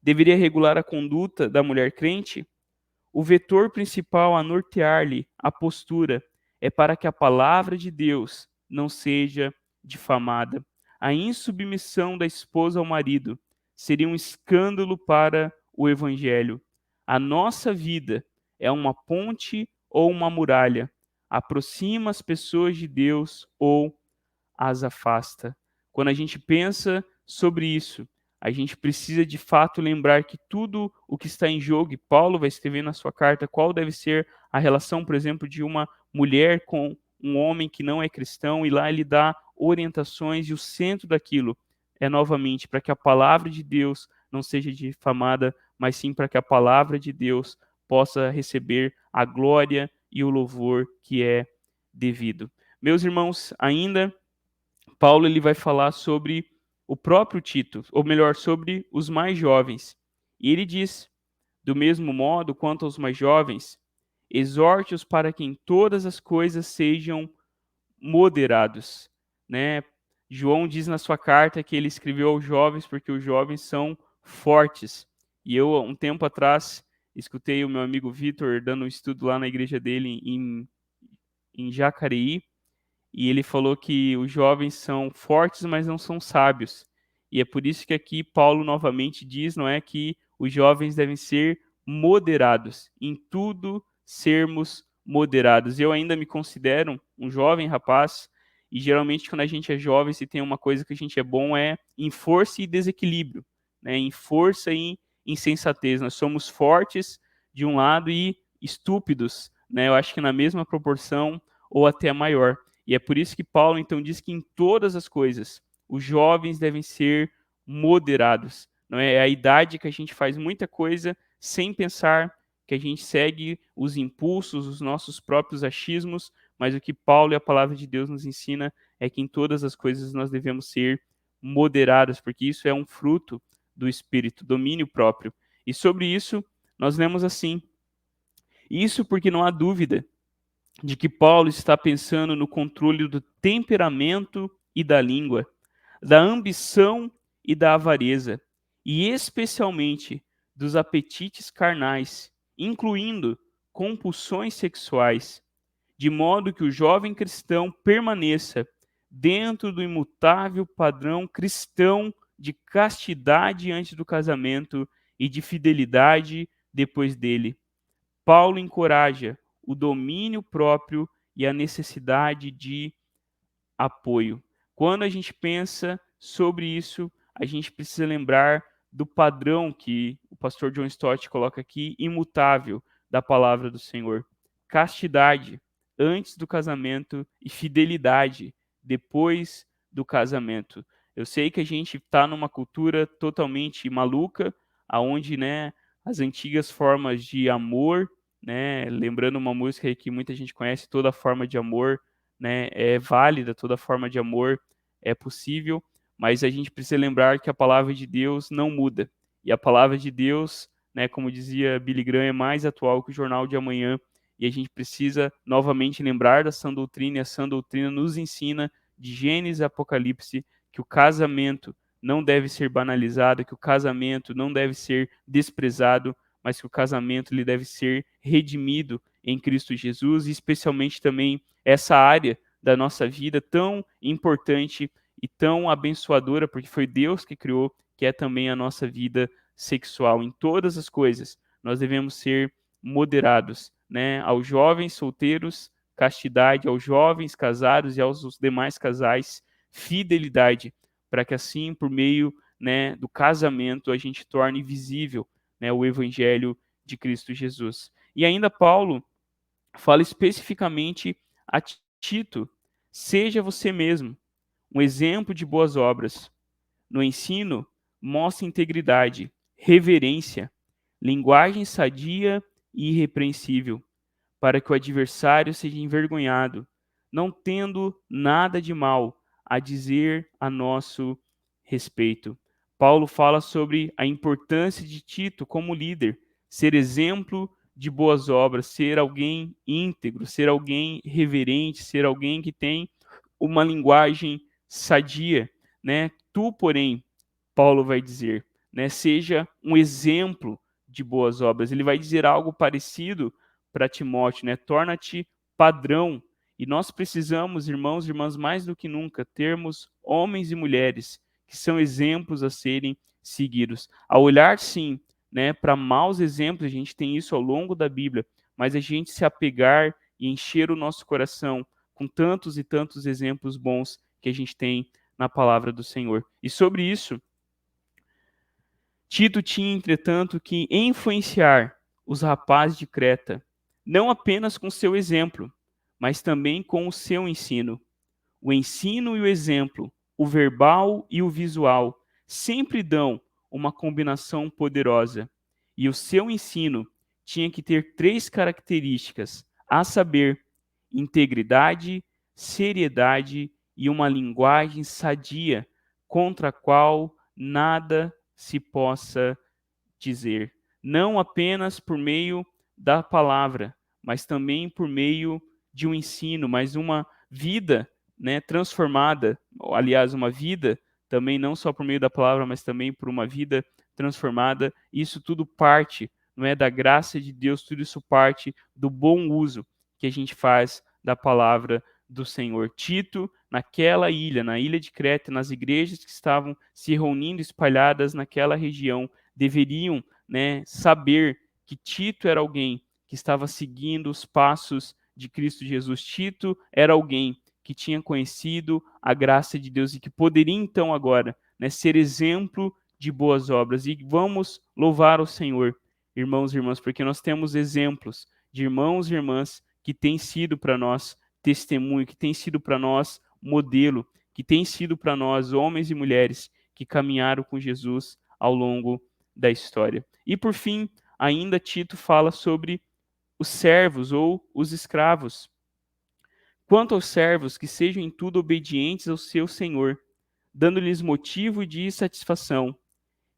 Deveria regular a conduta da mulher crente? O vetor principal a nortear-lhe a postura é para que a palavra de Deus não seja difamada. A insubmissão da esposa ao marido seria um escândalo para o evangelho. A nossa vida é uma ponte ou uma muralha, aproxima as pessoas de Deus ou as afasta. Quando a gente pensa sobre isso, a gente precisa de fato lembrar que tudo o que está em jogo, e Paulo vai escrever na sua carta qual deve ser a relação, por exemplo, de uma mulher com um homem que não é cristão, e lá ele dá orientações, e o centro daquilo é novamente para que a palavra de Deus não seja difamada, mas sim para que a palavra de Deus possa receber a glória e o louvor que é devido. Meus irmãos, ainda Paulo ele vai falar sobre o próprio Tito, ou melhor, sobre os mais jovens. E ele diz: do mesmo modo quanto aos mais jovens, exorte-os para que em todas as coisas sejam moderados, né? João diz na sua carta que ele escreveu aos jovens porque os jovens são fortes. E eu, um tempo atrás, escutei o meu amigo Vitor dando um estudo lá na igreja dele em Jacareí, e ele falou que os jovens são fortes, mas não são sábios. E é por isso que aqui Paulo novamente diz, não é, que os jovens devem ser moderados, em tudo sermos moderados. Eu ainda me considero um jovem rapaz, e geralmente quando a gente é jovem, se tem uma coisa que a gente é bom é em força e desequilíbrio, né? Em força e insensatez. Nós somos fortes de um lado e estúpidos, né? Eu acho que na mesma proporção ou até maior. E é por isso que Paulo então diz que em todas as coisas os jovens devem ser moderados. não é? É a idade que a gente faz muita coisa sem pensar, que a gente segue os impulsos, os nossos próprios achismos, mas o que Paulo e a palavra de Deus nos ensina é que em todas as coisas nós devemos ser moderados, porque isso é um fruto do Espírito, domínio próprio. E sobre isso, nós lemos assim: isso porque não há dúvida de que Paulo está pensando no controle do temperamento e da língua, da ambição e da avareza, e especialmente dos apetites carnais, incluindo compulsões sexuais, de modo que o jovem cristão permaneça dentro do imutável padrão cristão de castidade antes do casamento e de fidelidade depois dele. Paulo encoraja o domínio próprio e a necessidade de apoio. Quando a gente pensa sobre isso, a gente precisa lembrar do padrão que o pastor John Stott coloca aqui, imutável, da palavra do Senhor. Castidade antes do casamento e fidelidade depois do casamento. Eu sei que a gente está numa cultura totalmente maluca, aonde, né, as antigas formas de amor, né, lembrando uma música que muita gente conhece, Toda Forma de Amor, né, é válida, toda forma de amor é possível, mas a gente precisa lembrar que a palavra de Deus não muda. E a palavra de Deus, né, como dizia Billy Graham, é mais atual que o jornal de amanhã. E a gente precisa novamente lembrar da sã doutrina, e a sã doutrina nos ensina, de Gênesis a Apocalipse, que o casamento não deve ser banalizado, que o casamento não deve ser desprezado, mas que o casamento ele deve ser redimido em Cristo Jesus, e especialmente também essa área da nossa vida tão importante e tão abençoadora, porque foi Deus que criou, que é também a nossa vida sexual. Em todas as coisas, nós devemos ser moderados, né? Aos jovens solteiros, castidade, aos jovens casados e aos demais casais, fidelidade, para que assim, por meio, né, do casamento, a gente torne visível, né, o evangelho de Cristo Jesus. E ainda Paulo fala especificamente a Tito: seja você mesmo um exemplo de boas obras. No ensino, mostre integridade, reverência, linguagem sadia e irrepreensível, para que o adversário seja envergonhado, não tendo nada de mal a dizer a nosso respeito. Paulo fala sobre a importância de Tito como líder, ser exemplo de boas obras, ser alguém íntegro, ser alguém reverente, ser alguém que tem uma linguagem sadia, né? Tu, porém, Paulo vai dizer, né, seja um exemplo de boas obras. Ele vai dizer algo parecido para Timóteo, né? Torna-te padrão. E nós precisamos, irmãos e irmãs, mais do que nunca, termos homens e mulheres que são exemplos a serem seguidos. A olhar, sim, né, para maus exemplos, a gente tem isso ao longo da Bíblia, mas a gente se apegar e encher o nosso coração com tantos e tantos exemplos bons que a gente tem na palavra do Senhor. E sobre isso, Tito tinha, entretanto, que influenciar os rapazes de Creta, não apenas com seu exemplo, mas também com o seu ensino. O ensino e o exemplo, o verbal e o visual, sempre dão uma combinação poderosa. E o seu ensino tinha que ter três características, a saber, integridade, seriedade e uma linguagem sadia, contra a qual nada se possa dizer. Não apenas por meio da palavra, mas também por meio de um ensino, mas uma vida, né, transformada, aliás, uma vida também não só por meio da palavra, mas também por uma vida transformada. Isso tudo parte, não é, da graça de Deus, tudo isso parte do bom uso que a gente faz da palavra do Senhor. Tito, naquela ilha, na ilha de Creta, nas igrejas que estavam se reunindo espalhadas naquela região, deveriam, né, saber que Tito era alguém que estava seguindo os passos de Cristo Jesus. Tito era alguém que tinha conhecido a graça de Deus e que poderia então agora, né, ser exemplo de boas obras. E vamos louvar o Senhor, irmãos e irmãs, porque nós temos exemplos de irmãos e irmãs que têm sido para nós testemunho, que têm sido para nós modelo, que têm sido para nós homens e mulheres que caminharam com Jesus ao longo da história. E por fim, ainda Tito fala sobre os servos ou os escravos. Quanto aos servos, que sejam em tudo obedientes ao seu senhor, dando-lhes motivo de satisfação,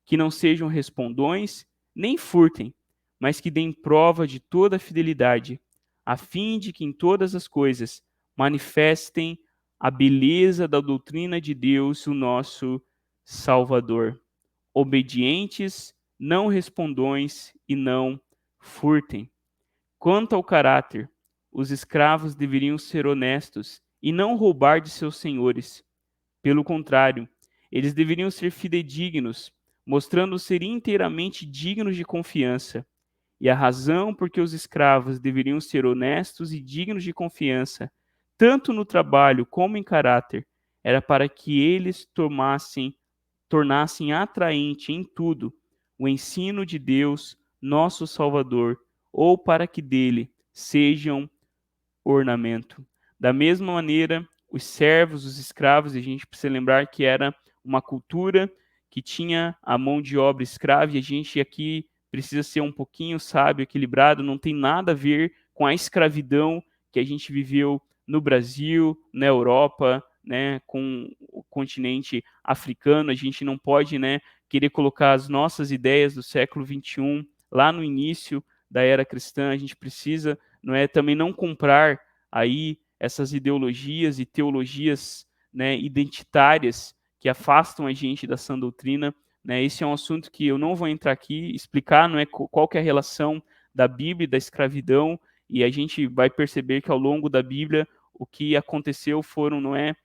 que não sejam respondões, nem furtem, mas que deem prova de toda a fidelidade, a fim de que em todas as coisas manifestem a beleza da doutrina de Deus, o nosso Salvador. Obedientes, não respondões e não furtem. Quanto ao caráter, os escravos deveriam ser honestos e não roubar de seus senhores. Pelo contrário, eles deveriam ser fidedignos, mostrando ser inteiramente dignos de confiança. E a razão por que os escravos deveriam ser honestos e dignos de confiança, tanto no trabalho como em caráter, era para que eles tornassem atraente em tudo o ensino de Deus, nosso Salvador, ou para que dele sejam ornamento. Da mesma maneira, os servos, os escravos, e a gente precisa lembrar que era uma cultura que tinha a mão de obra escrava, e a gente aqui precisa ser um pouquinho sábio, equilibrado, não tem nada a ver com a escravidão que a gente viveu no Brasil, na Europa, né, com o continente africano. A gente não pode, né, querer colocar as nossas ideias do século XXI lá no início da era cristã. A gente precisa, não é, também não comprar aí essas ideologias e teologias, né, identitárias que afastam a gente da sã doutrina. Né? Esse é um assunto que eu não vou entrar aqui explicar, não é qual que é a relação da Bíblia e da escravidão, e a gente vai perceber que ao longo da Bíblia o que aconteceu foram, não é,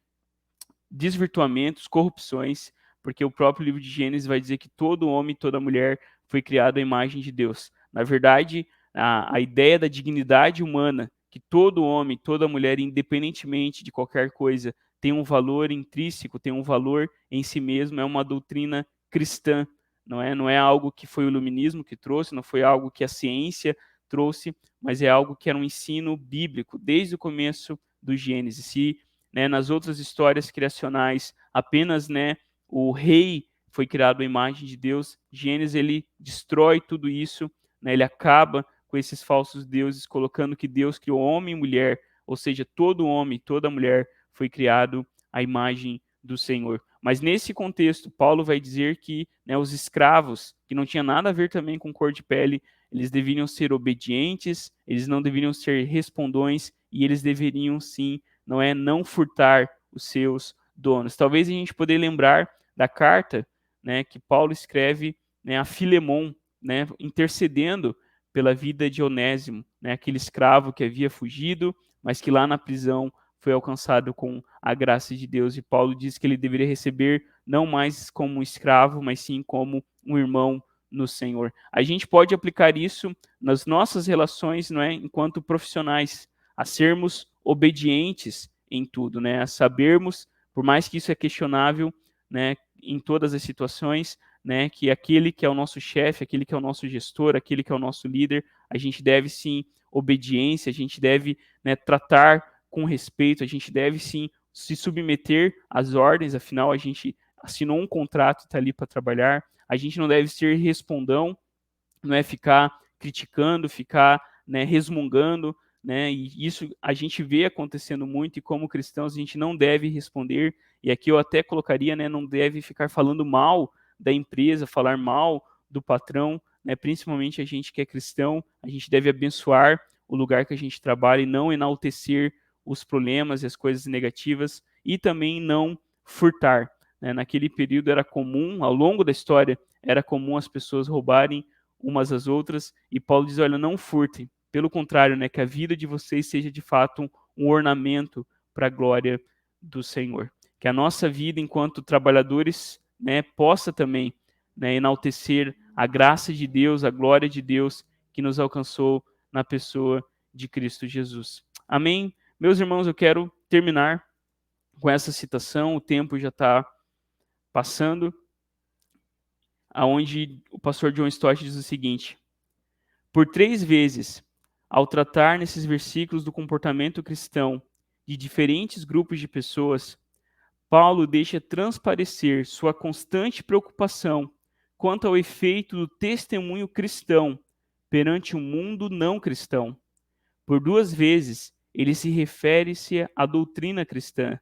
desvirtuamentos, corrupções, porque o próprio livro de Gênesis vai dizer que todo homem e toda mulher foi criado à imagem de Deus. Na verdade, a ideia da dignidade humana, que todo homem, toda mulher, independentemente de qualquer coisa, tem um valor intrínseco, tem um valor em si mesmo, é uma doutrina cristã, não é algo que foi o iluminismo que trouxe, não foi algo que a ciência trouxe, mas é algo que era um ensino bíblico, desde o começo do Gênesis. Se, né, nas outras histórias criacionais, apenas, né, o rei foi criado à imagem de Deus, Gênesis ele destrói tudo isso, né, ele acaba com esses falsos deuses, colocando que Deus criou homem e mulher, ou seja, todo homem, toda mulher foi criado à imagem do Senhor. Mas nesse contexto, Paulo vai dizer que, né, os escravos, que não tinha nada a ver também com cor de pele, eles deveriam ser obedientes, eles não deveriam ser respondões e eles deveriam sim, não furtar os seus donos. Talvez a gente poder lembrar da carta, né, que Paulo escreve, né, a Filemon, né, intercedendo pela vida de Onésimo, né, aquele escravo que havia fugido, mas que lá na prisão foi alcançado com a graça de Deus. E Paulo diz que ele deveria receber não mais como um escravo, mas sim como um irmão no Senhor. A gente pode aplicar isso nas nossas relações, não é, enquanto profissionais, a sermos obedientes em tudo, né, a sabermos, por mais que isso é questionável, né, em todas as situações, né, que aquele que é o nosso chefe, aquele que é o nosso gestor, aquele que é o nosso líder, a gente deve sim obediência, a gente deve, né, tratar com respeito, a gente deve sim se submeter às ordens, afinal a gente assinou um contrato e está ali para trabalhar, a gente não deve ser respondão, não é ficar criticando, ficar, né, resmungando, né, e isso a gente vê acontecendo muito, e como cristãos a gente não deve responder, e aqui eu até colocaria, né, não deve ficar falando mal da empresa, falar mal do patrão, né, principalmente a gente que é cristão, a gente deve abençoar o lugar que a gente trabalha e não enaltecer os problemas e as coisas negativas, e também não furtar. Né, naquele período era comum, ao longo da história, era comum as pessoas roubarem umas às outras, e Paulo diz, olha, não furtem, pelo contrário, né, que a vida de vocês seja de fato um ornamento para a glória do Senhor. Que a nossa vida enquanto trabalhadores, né, possa também, né, enaltecer a graça de Deus, a glória de Deus que nos alcançou na pessoa de Cristo Jesus. Amém? Meus irmãos, eu quero terminar com essa citação, o tempo já está passando, aonde o pastor John Stott diz o seguinte: por 3 vezes, ao tratar nesses versículos do comportamento cristão de diferentes grupos de pessoas, Paulo deixa transparecer sua constante preocupação quanto ao efeito do testemunho cristão perante o mundo não cristão. Por 2 vezes, ele se refere-se à doutrina cristã.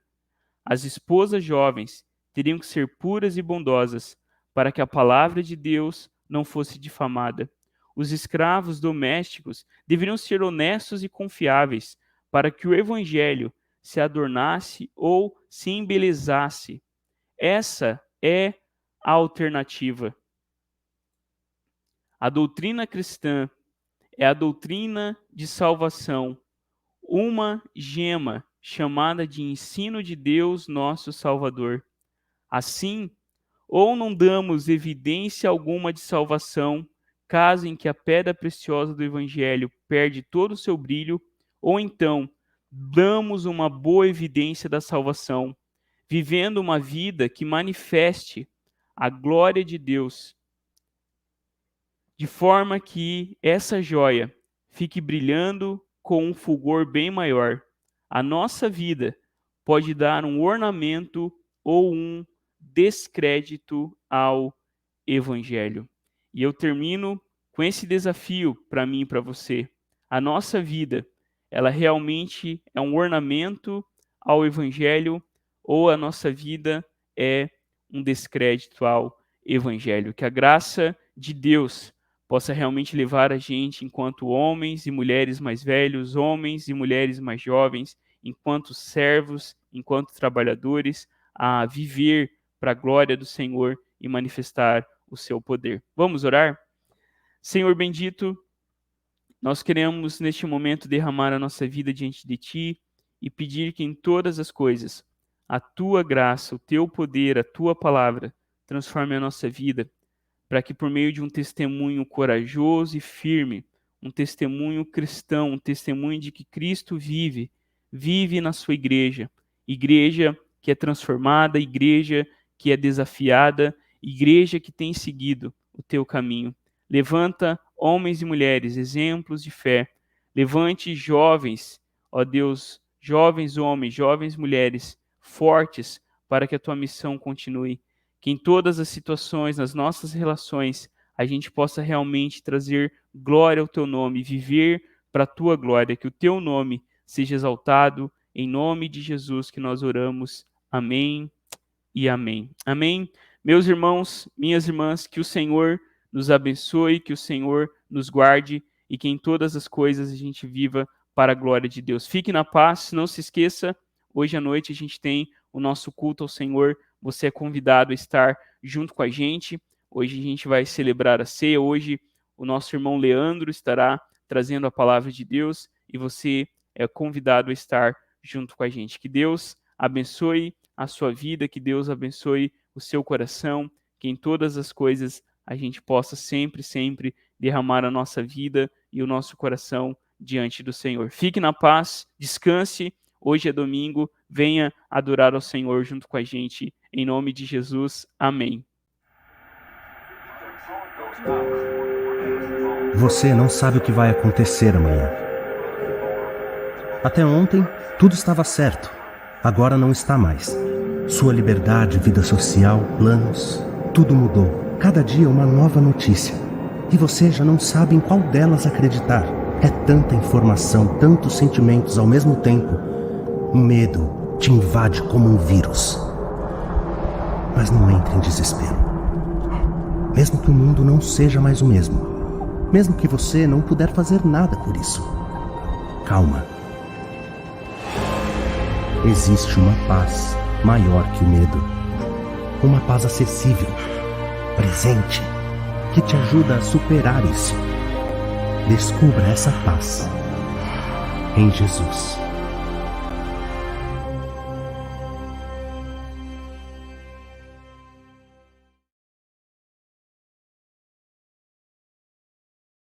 As esposas jovens teriam que ser puras e bondosas, para que a palavra de Deus não fosse difamada. Os escravos domésticos deveriam ser honestos e confiáveis, para que o evangelho se adornasse ou se embelezasse. Essa é a alternativa. A doutrina cristã é a doutrina de salvação, uma gema chamada de ensino de Deus nosso Salvador. Assim, ou não damos evidência alguma de salvação, caso em que a pedra preciosa do Evangelho perde todo o seu brilho, ou então damos uma boa evidência da salvação, vivendo uma vida que manifeste a glória de Deus, de forma que essa joia fique brilhando com um fulgor bem maior. A nossa vida pode dar um ornamento ou um descrédito ao Evangelho. E eu termino com esse desafio para mim e para você. A nossa vida, ela realmente é um ornamento ao Evangelho, ou a nossa vida é um descrédito ao Evangelho? Que a graça de Deus possa realmente levar a gente, enquanto homens e mulheres mais velhos, homens e mulheres mais jovens, enquanto servos, enquanto trabalhadores, a viver para a glória do Senhor e manifestar o seu poder. Vamos orar? Senhor bendito, nós queremos neste momento derramar a nossa vida diante de Ti e pedir que em todas as coisas a Tua graça, o Teu poder, a Tua palavra transforme a nossa vida, para que por meio de um testemunho corajoso e firme, um testemunho cristão, um testemunho de que Cristo vive na sua igreja, igreja que é transformada, igreja que é desafiada, igreja que tem seguido o teu caminho. Levanta homens e mulheres, exemplos de fé. Levante jovens, ó Deus, jovens homens, jovens mulheres, fortes, para que a tua missão continue. Que em todas as situações, nas nossas relações, a gente possa realmente trazer glória ao teu nome, viver para a tua glória, que o teu nome seja exaltado. Em nome de Jesus que nós oramos. Amém e amém. Amém. Meus irmãos, minhas irmãs, que o Senhor nos abençoe, que o Senhor nos guarde e que em todas as coisas a gente viva para a glória de Deus. Fique na paz, não se esqueça, hoje à noite a gente tem o nosso culto ao Senhor. Você é convidado a estar junto com a gente. Hoje a gente vai celebrar a ceia. Hoje o nosso irmão Leandro estará trazendo a palavra de Deus e você é convidado a estar junto com a gente. Que Deus abençoe a sua vida, que Deus abençoe o seu coração, que em todas as coisas a gente possa sempre derramar a nossa vida e o nosso coração diante do Senhor. Fique na paz, descanse. Hoje é domingo, venha adorar ao Senhor junto com a gente, em nome de Jesus. Amém. Você não sabe o que vai acontecer amanhã. Até ontem, tudo estava certo. Agora não está mais. Sua liberdade, vida social, planos, tudo mudou. Cada dia uma nova notícia. E você já não sabe em qual delas acreditar. É tanta informação, tantos sentimentos ao mesmo tempo. O medo te invade como um vírus. Mas não entre em desespero. Mesmo que o mundo não seja mais o mesmo. Mesmo que você não puder fazer nada por isso. Calma. Existe uma paz maior que o medo. Uma paz acessível, presente, que te ajuda a superar isso. Descubra essa paz em Jesus.